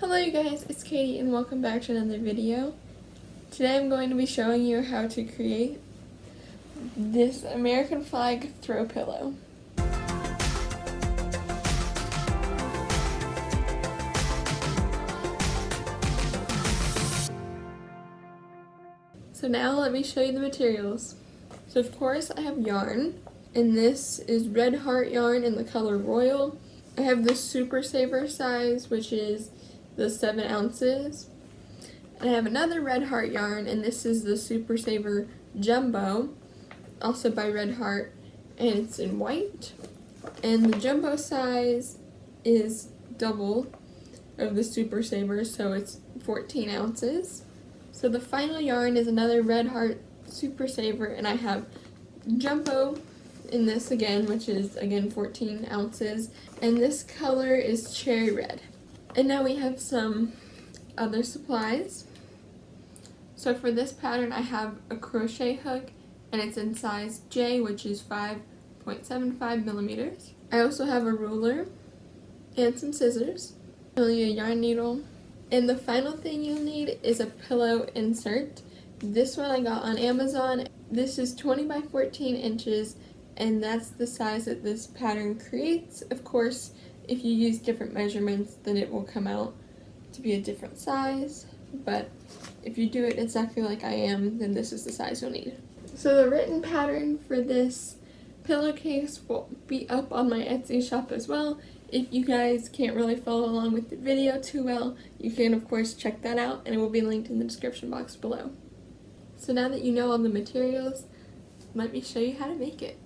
Hello you guys, it's Katie and welcome back to another video. Today I'm going to be showing you how to create this American flag throw pillow. So now let me show you the materials. So of course I have yarn, and this is Red Heart yarn in the color Royal. I have the Super Saver size, which is the 7 ounces. And I have another Red Heart yarn, and this is the Super Saver Jumbo, also by Red Heart, and it's in white. And the jumbo size is double of the Super Saver, so it's 14 ounces. So the final yarn is another Red Heart Super Saver, and I have jumbo in this again, which is again 14 ounces, and this color is cherry red. And now we have some other supplies. So for this pattern I have a crochet hook, and it's in size J, which is 5.75 millimeters. I also have a ruler and some scissors, only a yarn needle. And the final thing you'll need is a pillow insert. This one I got on Amazon. This is 20 by 14 inches, and that's the size that this pattern creates. Of course, if you use different measurements, then it will come out to be a different size, but if you do it exactly like I am, then this is the size you'll need. So the written pattern for this pillowcase will be up on my Etsy shop as well. If you guys can't really follow along with the video too well, you can of course check that out, and it will be linked in the description box below. So now that you know all the materials, let me show you how to make it.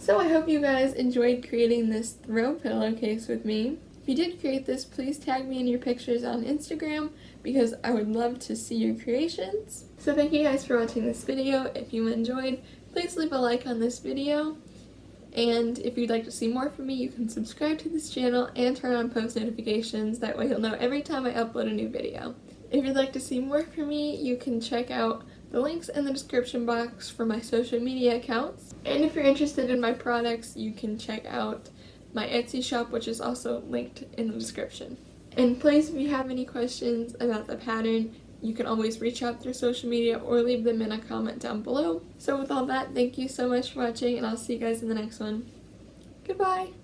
So I hope you guys enjoyed creating this throw pillowcase with me. If you did create this, please tag me in your pictures on Instagram because I would love to see your creations. So thank you guys for watching this video. If you enjoyed, please leave a like on this video. And if you'd like to see more from me, you can subscribe to this channel and turn on post notifications. That way you'll know every time I upload a new video. If you'd like to see more from me, you can check out the links in the description box for my social media accounts. And if you're interested in my products, you can check out my Etsy shop, which is also linked in the description. And please, if you have any questions about the pattern, you can always reach out through social media or leave them in a comment down below. So with all that, thank you so much for watching, and I'll see you guys in the next one. Goodbye!